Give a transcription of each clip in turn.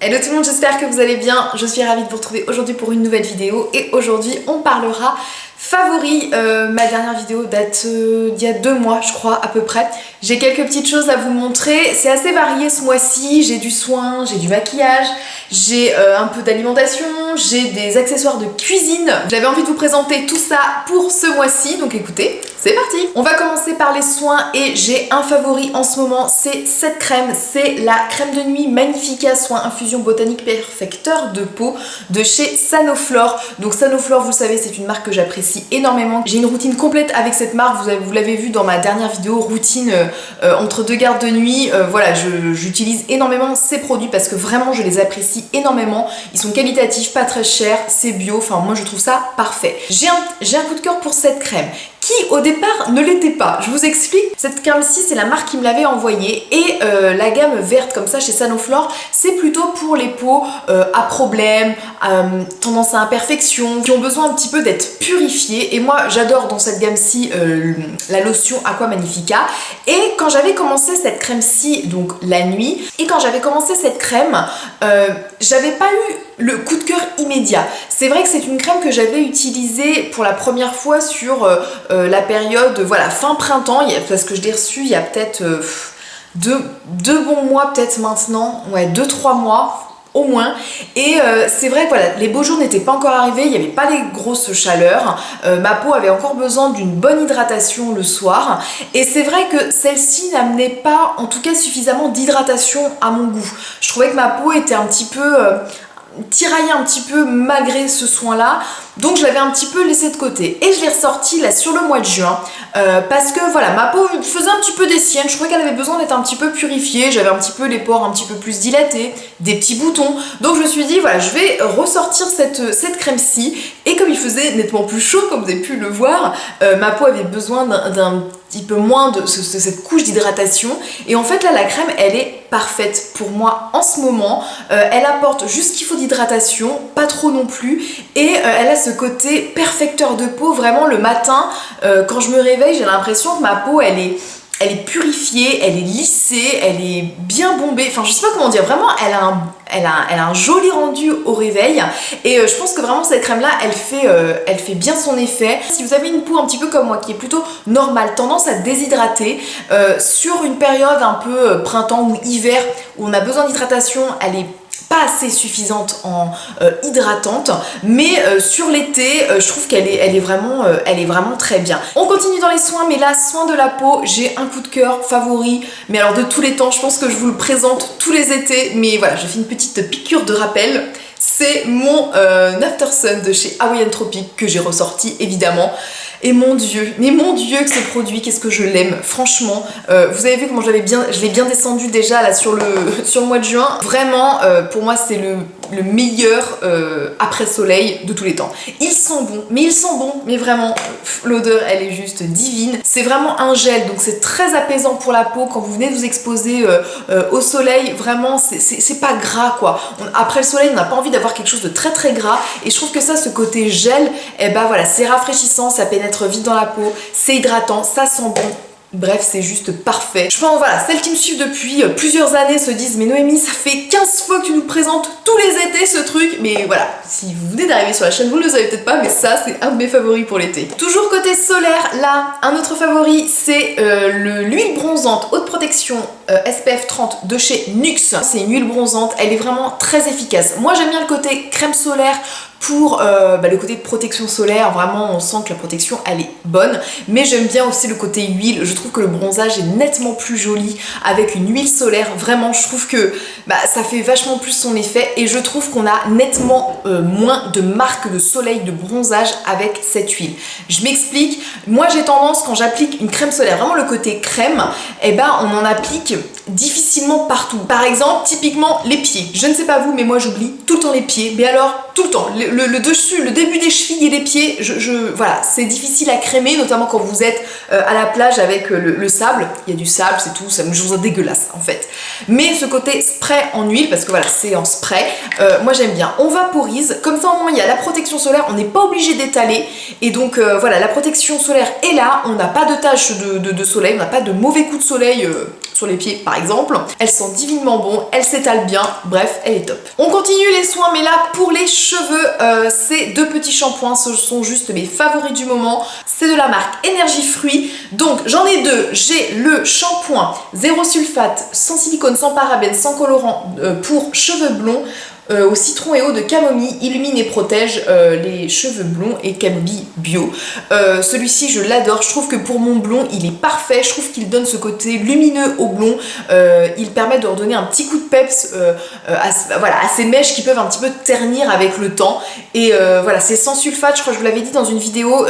Hello tout le monde, j'espère que vous allez bien. Je suis ravie de vous retrouver aujourd'hui pour une nouvelle vidéo et aujourd'hui on parlera favoris. Ma dernière vidéo date d'il y a 2 mois je crois à peu près. J'ai quelques petites choses à vous montrer, c'est assez varié ce mois-ci, j'ai du soin, j'ai du maquillage, j'ai un peu d'alimentation, j'ai des accessoires de cuisine. J'avais envie de vous présenter tout ça pour ce mois-ci, donc écoutez, c'est parti. On va commencer par les soins et j'ai un favori en ce moment, c'est cette crème, c'est la crème de nuit Magnifica Soin Infusion Botanique Perfecteur de peau de chez Sanoflore. Donc Sanoflore, vous le savez, c'est une marque que j'apprécie énormément. J'ai une routine complète avec cette marque, vous l'avez vu dans ma dernière vidéo, routine entre 2 gardes de nuit. Voilà, j'utilise énormément ces produits parce que vraiment je les apprécie énormément. Ils sont qualitatifs, pas très chers, c'est bio, enfin moi je trouve ça parfait. J'ai un coup de cœur pour cette crème qui au départ ne l'était pas. Je vous explique, cette crème-ci c'est la marque qui me l'avait envoyée et la gamme verte comme ça chez Sanoflore c'est plutôt pour les peaux à problème, tendance à imperfection, qui ont besoin un petit peu d'être purifiées et moi j'adore dans cette gamme-ci la lotion Aqua Magnifica. Et quand j'avais commencé cette crème-ci, donc la nuit, et quand j'avais commencé cette crème, j'avais pas eu le coup de cœur immédiat. C'est vrai que c'est une crème que j'avais utilisée pour la première fois sur la période voilà, fin printemps, parce que je l'ai reçue il y a peut-être deux bons mois peut-être maintenant, ouais 2-3 mois au moins, et c'est vrai que voilà, les beaux jours n'étaient pas encore arrivés, il n'y avait pas les grosses chaleurs, ma peau avait encore besoin d'une bonne hydratation le soir, et c'est vrai que celle-ci n'amenait pas en tout cas suffisamment d'hydratation à mon goût. Je trouvais que ma peau était un petit peu tiraillée un petit peu malgré ce soin là, donc je l'avais un petit peu laissé de côté et je l'ai ressorti là sur le mois de juin parce que voilà, ma peau faisait un petit peu des siennes, je trouvais qu'elle avait besoin d'être un petit peu purifiée, j'avais un petit peu les pores un petit peu plus dilatés, des petits boutons, donc je me suis dit voilà, je vais ressortir cette crème-ci, et comme il faisait nettement plus chaud comme vous avez pu le voir, ma peau avait besoin d'un petit peu moins de cette couche d'hydratation, et en fait là la crème elle est parfaite pour moi en ce moment. Elle apporte juste ce qu'il faut d'hydratation, pas trop non plus, et elle a ce côté perfecteur de peau. Vraiment le matin quand je me réveille j'ai l'impression que ma peau elle est purifiée, elle est lissée, elle est bien bombée, enfin je sais pas comment dire, vraiment elle a un joli rendu au réveil, et je pense que vraiment cette crème là elle fait bien son effet. Si vous avez une peau un petit peu comme moi qui est plutôt normale, tendance à déshydrater, sur une période un peu printemps ou hiver où on a besoin d'hydratation, elle est pas assez suffisante en hydratante, mais sur l'été je trouve qu'elle est vraiment très bien. On continue dans les soins, mais là soin de la peau, j'ai un coup de cœur favori, mais alors de tous les temps, je pense que je vous le présente tous les étés, mais voilà, je fais une petite piqûre de rappel. C'est mon After Sun de chez Hawaiian Tropic que j'ai ressorti évidemment. Et mon dieu, mais mon dieu que ce produit, qu'est-ce que je l'aime, franchement. Vous avez vu comment je l'ai bien descendu déjà là sur le mois de juin. Vraiment, pour moi c'est le meilleur après-soleil de tous les temps. Il sent bon, mais vraiment, l'odeur elle est juste divine. C'est vraiment un gel, donc c'est très apaisant pour la peau quand vous venez de vous exposer au soleil. Vraiment, c'est pas gras quoi. Après le soleil, on n'a pas envie d'avoir quelque chose de très très gras, et je trouve que ça, ce côté gel, et bah voilà, c'est rafraîchissant, ça pénètre vite dans la peau, c'est hydratant, ça sent bon. Bref, c'est juste parfait. Je pense, voilà, celles qui me suivent depuis plusieurs années se disent mais Noémie, ça fait 15 fois que tu nous présentes tous les étés ce truc. Mais voilà, si vous venez d'arriver sur la chaîne, vous ne le savez peut-être pas, mais ça c'est un de mes favoris pour l'été. Toujours côté solaire, là, un autre favori, c'est l'huile bronzante haute protection SPF 30 de chez Nuxe. C'est une huile bronzante, elle est vraiment très efficace. Moi j'aime bien le côté crème solaire pour le côté de protection solaire, vraiment on sent que la protection elle est bonne, mais j'aime bien aussi le côté huile. Je trouve que le bronzage est nettement plus joli avec une huile solaire. Vraiment je trouve que ça fait vachement plus son effet, et je trouve qu'on a nettement moins de marques de soleil, de bronzage avec cette huile. Je m'explique, moi j'ai tendance quand j'applique une crème solaire, vraiment le côté crème, on en applique difficilement partout. Par exemple, typiquement les pieds. Je ne sais pas vous, mais moi j'oublie tout le temps les pieds, mais alors tout le temps. Le dessus, le début des chevilles et les pieds, voilà, c'est difficile à crémer, notamment quand vous êtes à la plage avec le sable. Il y a du sable, c'est tout, je vous en dégueulasse en fait. Mais ce côté spray en huile, parce que voilà, c'est en spray, moi j'aime bien. On vaporise, comme ça au moins il y a la protection solaire, on n'est pas obligé d'étaler, et donc voilà, la protection solaire est là, on n'a pas de taches de soleil, on n'a pas de mauvais coups de soleil sur les pieds par exemple. Elle sent divinement bon, elle s'étale bien, bref, elle est top. On continue les soins, mais là pour les cheveux, ces deux petits shampoings, ce sont juste mes favoris du moment. C'est de la marque Énergie Fruits. Donc j'en ai deux. J'ai le shampoing zéro sulfate, sans silicone, sans parabènes, sans colorant pour cheveux blonds. Au citron et eau de camomille, illumine et protège les cheveux blonds et camomille bio. Celui-ci je l'adore, je trouve que pour mon blond il est parfait, je trouve qu'il donne ce côté lumineux au blond, il permet de redonner un petit coup de peps à ces mèches qui peuvent un petit peu ternir avec le temps. Et voilà, c'est sans sulfate, je crois que je vous l'avais dit dans une vidéo,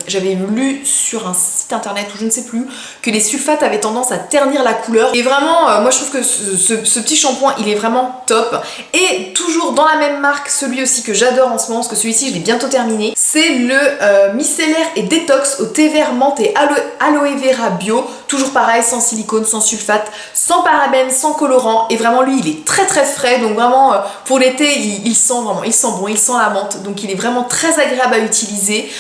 j'avais lu sur un site internet ou je ne sais plus, que les sulfates avaient tendance à ternir la couleur. Et vraiment, moi je trouve que ce petit shampoing il est vraiment top. Et toujours dans la même marque, celui aussi que j'adore en ce moment, parce que celui-ci je l'ai bientôt terminé, c'est le micellaire et détox au thé vert menthe et aloe vera bio, toujours pareil, sans silicone, sans sulfate, sans parabènes, sans colorant, et vraiment lui il est très très frais, donc vraiment pour l'été il sent bon, il sent la menthe, donc il est vraiment très agréable à utiliser.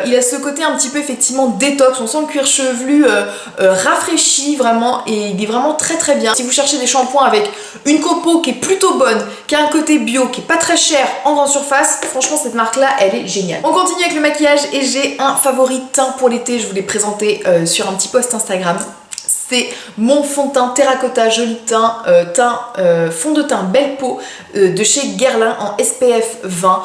Il a ce côté un petit peu effectivement détox, on sent le cuir chevelu rafraîchi vraiment, et il est vraiment très très bien. Si vous cherchez des shampoings avec une compo qui est plutôt bonne, qui a un côté bio, qui est pas très cher en grande surface, franchement cette marque là elle est géniale. On continue avec le maquillage et j'ai un favori teint pour l'été, je vous l'ai présenté sur un petit post Instagram. C'est mon fond de teint Terracotta Joli Teint, fond de teint Belle Peau de chez Guerlain en SPF 20.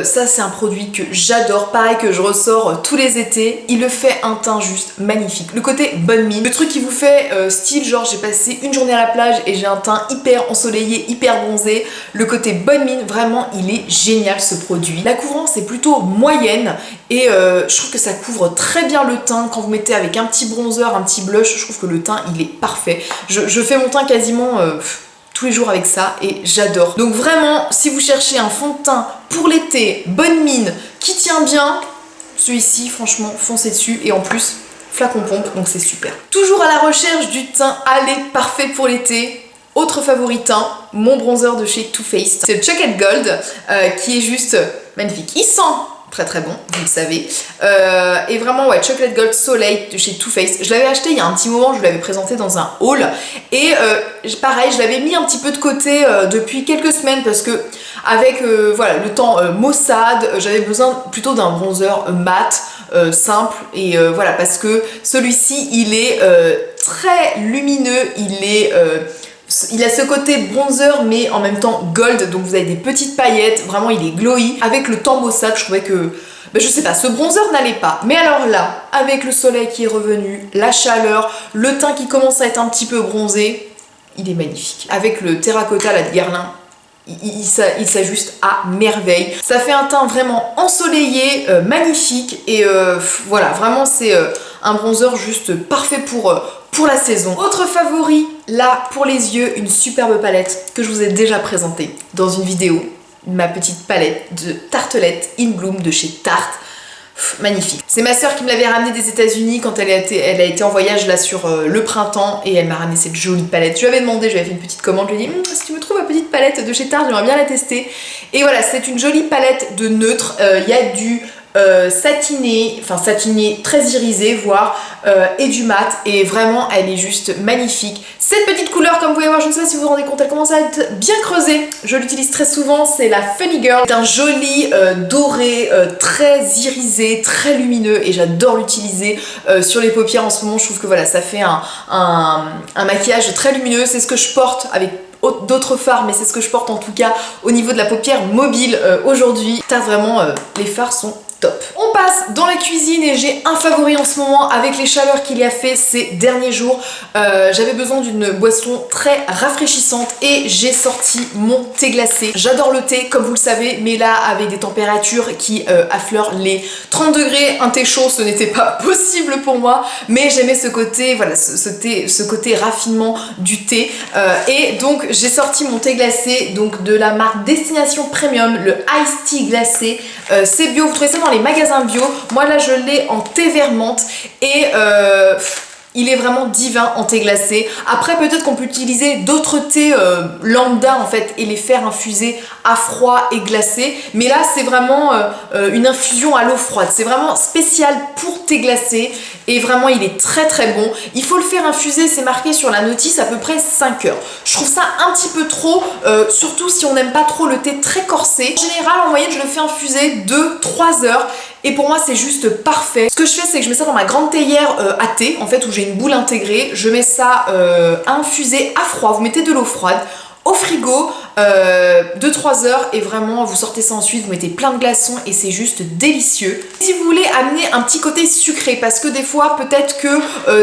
Ça c'est un produit que j'adore, pareil que je ressors tous les étés. Il le fait un teint juste magnifique. Le côté bonne mine, le truc qui vous fait style genre j'ai passé une journée à la plage et j'ai un teint hyper ensoleillé, hyper bronzé. Le côté bonne mine, vraiment il est génial ce produit. La couvrance est plutôt moyenne et je trouve que ça couvre très bien le teint. Quand vous mettez avec un petit bronzer, un petit blush, je trouve que le teint il est parfait. Je fais mon teint quasiment tous les jours avec ça et j'adore. Donc vraiment, si vous cherchez un fond de teint pour l'été, bonne mine, qui tient bien, celui-ci franchement foncez dessus, et en plus flacon pompe, donc c'est super. Toujours à la recherche du teint allez parfait pour l'été. Autre favori teint, mon bronzer de chez Too Faced, c'est le Chocolate Gold qui est juste magnifique. Il sent très très bon, vous le savez. Et vraiment, ouais, Chocolate Gold Soleil de chez Too Faced. Je l'avais acheté il y a un petit moment, je vous l'avais présenté dans un haul. Et pareil, je l'avais mis un petit peu de côté depuis quelques semaines parce que avec voilà, le temps maussade, j'avais besoin plutôt d'un bronzer mat, simple. Et voilà, parce que celui-ci, il est très lumineux, il a ce côté bronzer mais en même temps gold, donc vous avez des petites paillettes, vraiment il est glowy. Avec le temps maussade, je trouvais que, je sais pas, ce bronzer n'allait pas. Mais alors là, avec le soleil qui est revenu, la chaleur, le teint qui commence à être un petit peu bronzé, il est magnifique. Avec le terracotta là de Guerlain, il s'ajuste à merveille. Ça fait un teint vraiment ensoleillé, magnifique, et voilà, vraiment c'est un bronzer juste parfait pour la saison. Autre favori, là pour les yeux, une superbe palette que je vous ai déjà présentée dans une vidéo, ma petite palette de tartelettes In Bloom de chez Tarte. Magnifique. C'est ma soeur qui me l'avait ramené des États-Unis quand elle a été en voyage là sur le printemps, et elle m'a ramené cette jolie palette. Je lui avais demandé, je lui avais fait une petite commande, je lui ai dit si tu me trouves ma petite palette de chez Tarte, j'aimerais bien la tester. Et voilà, c'est une jolie palette de neutre. Il y a du satiné, enfin satiné très irisé voire, et du mat, et vraiment elle est juste magnifique. Cette petite couleur, comme vous pouvez voir, je ne sais pas si vous vous rendez compte, elle commence à être bien creusée. Je l'utilise très souvent, c'est la Funny Girl. C'est un joli doré, très irisé, très lumineux, et j'adore l'utiliser sur les paupières en ce moment. Je trouve que voilà, ça fait un maquillage très lumineux. C'est ce que je porte avec d'autres fards, mais c'est ce que je porte en tout cas au niveau de la paupière mobile aujourd'hui. Vraiment, les fards sont top. On passe dans la cuisine et j'ai un favori en ce moment avec les chaleurs qu'il y a fait ces derniers jours. J'avais besoin d'une boisson très rafraîchissante et j'ai sorti mon thé glacé. J'adore le thé comme vous le savez, mais là avec des températures qui affleurent les 30 degrés, un thé chaud ce n'était pas possible pour moi, mais j'aimais ce côté, voilà, ce côté raffinement du thé, et donc j'ai sorti mon thé glacé donc de la marque Destination Premium, le Ice Tea glacé. C'est bio, vous trouvez ça dans les magasins bio. Moi là je l'ai en thé vert menthe, et Il est vraiment divin en thé glacé. Après, peut-être qu'on peut utiliser d'autres thés lambda en fait et les faire infuser à froid et glacé. Mais là, c'est vraiment une infusion à l'eau froide. C'est vraiment spécial pour thé glacé et vraiment, il est très très bon. Il faut le faire infuser, c'est marqué sur la notice, à peu près 5 heures. Je trouve ça un petit peu trop, surtout si on n'aime pas trop le thé très corsé. En général, en moyenne, je le fais infuser 2-3 heures. Et pour moi, c'est juste parfait. Ce que je fais, c'est que je mets ça dans ma grande théière à thé, en fait, où j'ai une boule intégrée. Je mets ça à infuser à froid. Vous mettez de l'eau froide au frigo, 2-3 heures, et vraiment, vous sortez ça ensuite, vous mettez plein de glaçons et c'est juste délicieux. Si vous voulez amener un petit côté sucré, parce que des fois, peut-être que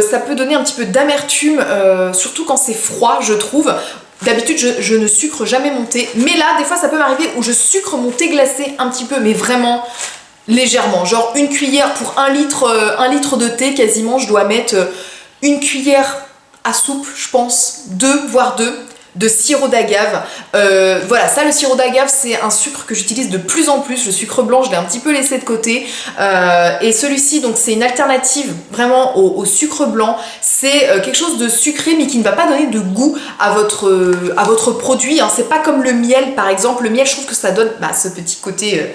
ça peut donner un petit peu d'amertume, surtout quand c'est froid, je trouve. D'habitude, je ne sucre jamais mon thé, mais là, des fois, ça peut m'arriver où je sucre mon thé glacé un petit peu, mais vraiment légèrement, genre une cuillère pour 1 litre de thé quasiment, je dois mettre une cuillère à soupe, je pense, 2 voire 2 de sirop d'agave. Voilà, ça, le sirop d'agave, c'est un sucre que j'utilise de plus en plus. Le sucre blanc, je l'ai un petit peu laissé de côté. Et celui-ci, donc c'est une alternative vraiment au sucre blanc. C'est quelque chose de sucré, mais qui ne va pas donner de goût à votre produit, hein. C'est pas comme le miel, par exemple. Le miel, je trouve que ça donne ce petit côté...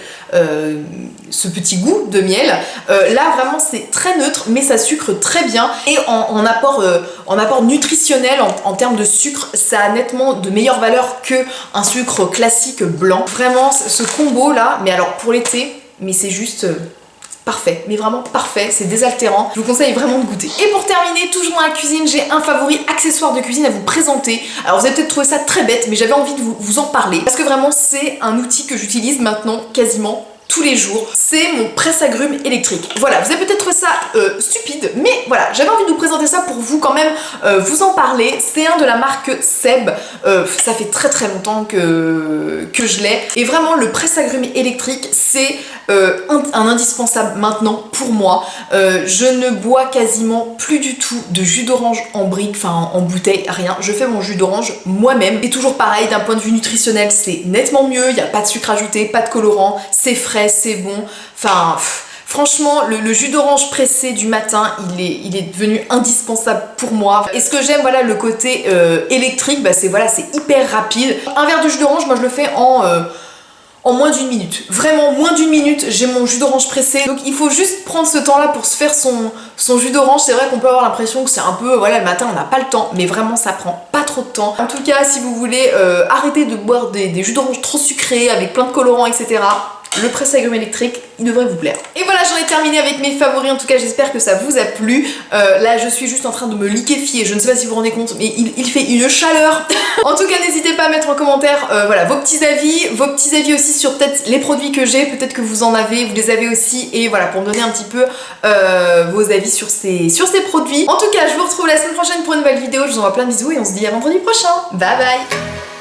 ce petit goût de miel. Là vraiment c'est très neutre, mais ça sucre très bien, et en apport nutritionnel en termes de sucre, ça a nettement de meilleures valeurs que un sucre classique blanc. Vraiment ce combo là, mais alors pour l'été, mais c'est juste parfait, mais vraiment parfait, c'est désaltérant. Je vous conseille vraiment de goûter. Et pour terminer, toujours dans la cuisine, j'ai un favori accessoire de cuisine à vous présenter. Alors vous avez peut-être trouvé ça très bête, mais j'avais envie de vous en parler, parce que vraiment c'est un outil que j'utilise maintenant quasiment tous les jours. C'est mon presse-agrumes électrique. Voilà, vous avez peut-être trouvé ça stupide, mais voilà, j'avais envie de vous présenter ça pour vous quand même vous en parler. C'est un de la marque Seb. Ça fait très très longtemps que je l'ai. Et vraiment, le presse-agrumes électrique, c'est un indispensable maintenant pour moi. Je ne bois quasiment plus du tout de jus d'orange en brique, enfin en bouteille, rien. Je fais mon jus d'orange moi-même. Et toujours pareil, d'un point de vue nutritionnel, c'est nettement mieux. Il n'y a pas de sucre ajouté, pas de colorant, c'est frais, c'est bon, enfin franchement le jus d'orange pressé du matin il est devenu indispensable pour moi. Et ce que j'aime, voilà, le côté électrique, c'est voilà, c'est hyper rapide. Un verre de jus d'orange, moi je le fais en moins d'1 minute, vraiment moins d'1 minute, j'ai mon jus d'orange pressé. Donc il faut juste prendre ce temps là pour se faire son jus d'orange. C'est vrai qu'on peut avoir l'impression que c'est un peu, voilà, le matin on n'a pas le temps, mais vraiment ça prend pas trop de temps. En tout cas, si vous voulez arrêter de boire des jus d'orange trop sucrés avec plein de colorants, etc., le presse-agrumes électrique, il devrait vous plaire. Et voilà, j'en ai terminé avec mes favoris. En tout cas, j'espère que ça vous a plu. Là, je suis juste en train de me liquéfier. Je ne sais pas si vous vous rendez compte, mais il fait une chaleur. En tout cas, n'hésitez pas à mettre en commentaire voilà, vos petits avis aussi sur peut-être les produits que j'ai. Peut-être que vous les avez aussi. Et voilà, pour me donner un petit peu vos avis sur ces produits. En tout cas, je vous retrouve la semaine prochaine pour une nouvelle vidéo. Je vous envoie plein de bisous et on se dit à vendredi prochain. Bye bye!